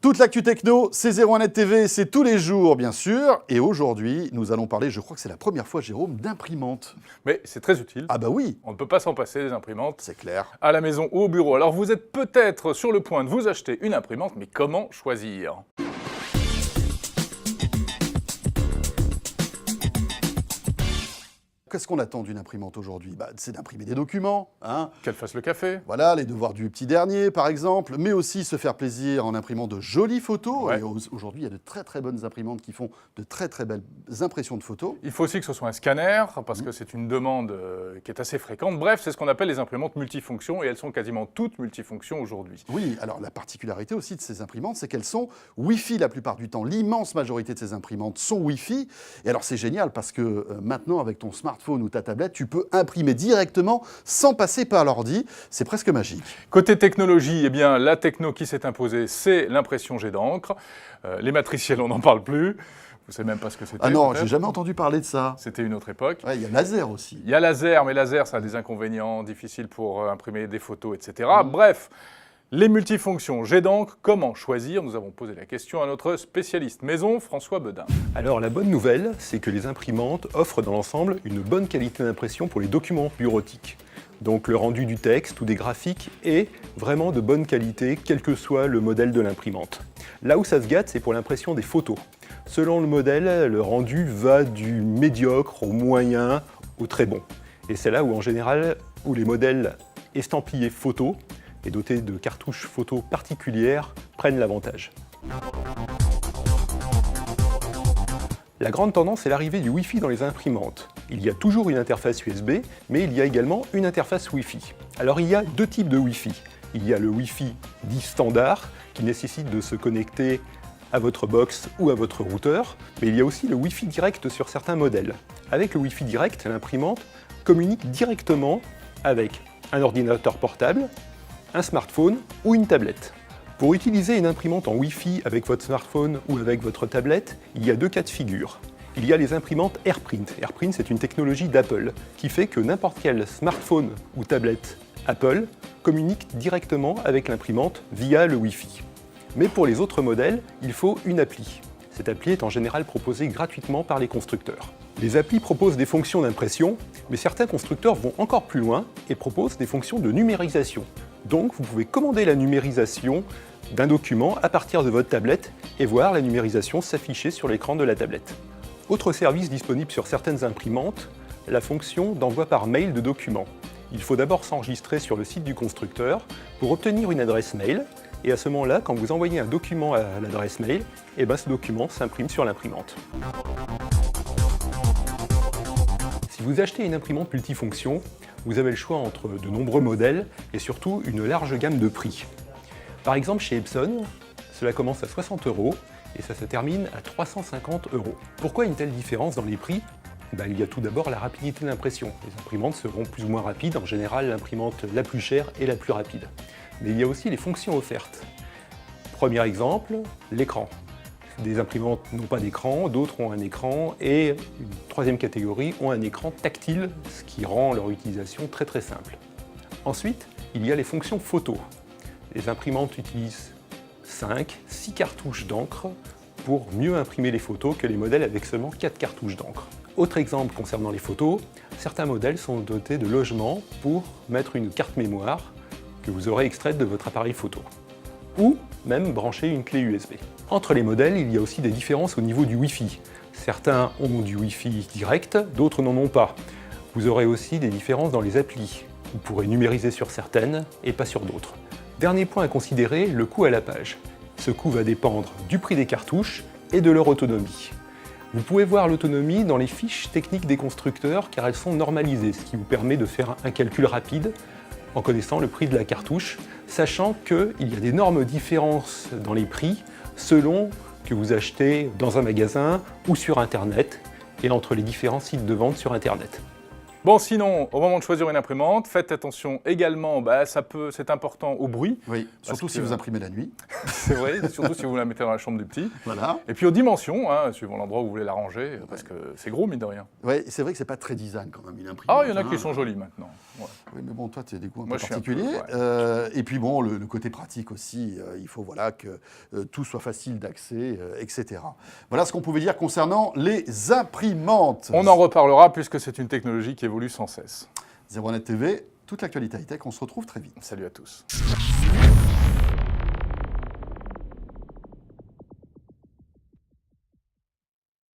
Toute l'actu techno, c'est 01net TV, c'est tous les jours, bien sûr. Et aujourd'hui, nous allons parler, je crois que c'est la première fois, Jérôme, d'imprimante. Mais c'est très utile. Ah bah oui, On ne peut pas s'en passer des imprimantes. c'est clair. À la maison ou au bureau. Alors vous êtes peut-être sur le point de vous acheter une imprimante, mais comment choisir ? Qu'est-ce qu'on attend d'une imprimante aujourd'hui? C'est d'imprimer des documents, hein. Qu'elle fasse le café. Voilà, les devoirs du petit dernier, par exemple, mais aussi se faire plaisir en imprimant de jolies photos. Ouais. Et aujourd'hui, il y a de très très bonnes imprimantes qui font de très très belles impressions de photos. Il faut aussi que ce soit un scanner, parce que c'est une demande qui est assez fréquente. Bref, c'est ce qu'on appelle les imprimantes multifonctions, et elles sont quasiment toutes multifonctions aujourd'hui. Oui, alors la particularité aussi de ces imprimantes, c'est qu'elles sont Wi-Fi la plupart du temps. L'immense majorité de ces imprimantes sont Wi-Fi. Et alors c'est génial parce que maintenant, avec ton smartphone ou ta tablette, tu peux imprimer directement sans passer par l'ordi. C'est presque magique. Côté technologie, eh bien, la techno qui s'est imposée, c'est l'impression jet d'encre. Les matriciels, on n'en parle plus. Vous ne savez même pas ce que c'était. Ah non, peut-être. j'ai jamais entendu parler de ça. C'était une autre époque. Ouais, il y a laser aussi. Il y a laser, mais laser, ça a des inconvénients difficiles pour imprimer des photos, etc. Bref, les multifonctions jet d'encre, comment choisir? Nous avons posé la question à notre spécialiste maison, François Bedin. Alors la bonne nouvelle, c'est que les imprimantes offrent dans l'ensemble une bonne qualité d'impression pour les documents bureautiques. Donc le rendu du texte ou des graphiques est vraiment de bonne qualité, quel que soit le modèle de l'imprimante. Là où ça se gâte, c'est pour l'impression des photos. Selon le modèle, le rendu va du médiocre au moyen au très bon. Et c'est là où en général, où les modèles estampillés photo et dotés de cartouches photo particulières prennent l'avantage. La grande tendance est l'arrivée du Wi-Fi dans les imprimantes. Il y a toujours une interface USB, mais il y a également une interface Wi-Fi. Alors il y a deux types de Wi-Fi. Il y a le Wi-Fi dit standard, qui nécessite de se connecter à votre box ou à votre routeur, mais il y a aussi le Wi-Fi direct sur certains modèles. Avec le Wi-Fi direct, l'imprimante communique directement avec un ordinateur portable, un smartphone ou une tablette. Pour utiliser une imprimante en Wi-Fi avec votre smartphone ou avec votre tablette, il y a deux cas de figure. Il y a les imprimantes AirPrint. AirPrint, c'est une technologie d'Apple qui fait que n'importe quel smartphone ou tablette Apple communique directement avec l'imprimante via le Wi-Fi. Mais pour les autres modèles, il faut une appli. Cette appli est en général proposée gratuitement par les constructeurs. Les applis proposent des fonctions d'impression, mais certains constructeurs vont encore plus loin et proposent des fonctions de numérisation. Donc vous pouvez commander la numérisation d'un document à partir de votre tablette et voir la numérisation s'afficher sur l'écran de la tablette. Autre service disponible sur certaines imprimantes, la fonction d'envoi par mail de documents. Il faut d'abord s'enregistrer sur le site du constructeur pour obtenir une adresse mail, et à ce moment-là, quand vous envoyez un document à l'adresse mail, ce document s'imprime sur l'imprimante. Si vous achetez une imprimante multifonction, vous avez le choix entre de nombreux modèles et surtout une large gamme de prix. Par exemple, chez Epson, cela commence à 60 € et ça se termine à 350 €. Pourquoi une telle différence dans les prix? Il y a tout d'abord la rapidité d'impression. Les imprimantes seront plus ou moins rapides, en général l'imprimante la plus chère est la plus rapide. Mais il y a aussi les fonctions offertes. Premier exemple, l'écran. Des imprimantes n'ont pas d'écran, d'autres ont un écran, et une troisième catégorie ont un écran tactile, ce qui rend leur utilisation très très simple. Ensuite, il y a les fonctions photo. Les imprimantes utilisent 5-6 cartouches d'encre pour mieux imprimer les photos que les modèles avec seulement 4 cartouches d'encre. Autre exemple concernant les photos, certains modèles sont dotés de logements pour mettre une carte mémoire que vous aurez extraite de votre appareil photo, ou même brancher une clé USB. Entre les modèles, il y a aussi des différences au niveau du Wi-Fi. Certains ont du Wi-Fi direct, d'autres n'en ont pas. Vous aurez aussi des différences dans les applis. Vous pourrez numériser sur certaines et pas sur d'autres. Dernier point à considérer, le coût à la page. Ce coût va dépendre du prix des cartouches et de leur autonomie. Vous pouvez voir l'autonomie dans les fiches techniques des constructeurs car elles sont normalisées, ce qui vous permet de faire un calcul rapide en connaissant le prix de la cartouche, sachant qu'il y a d'énormes différences dans les prix selon que vous achetez dans un magasin ou sur Internet et entre les différents sites de vente sur Internet. Bon, sinon, au moment de choisir une imprimante, faites attention également, c'est important au bruit. Oui, surtout si vous imprimez la nuit. C'est vrai, surtout si vous la mettez dans la chambre du petit. Voilà. Et puis aux dimensions, hein, suivant l'endroit où vous voulez la ranger, parce que c'est gros, mine de rien. Oui, c'est vrai que c'est pas très design quand même, une imprimante. Ah, il y en a qui sont jolis maintenant. Ouais. Oui, mais bon, toi, tu as des goûts un Moi, peu je suis un peu, particuliers. Et puis bon, le côté pratique aussi, il faut voilà, que tout soit facile d'accès, etc. Voilà ce qu'on pouvait dire concernant les imprimantes. On en reparlera puisque c'est une technologie qui évolue sans cesse. 01net TV, toute l'actualité high-tech, on se retrouve très vite. Salut à tous.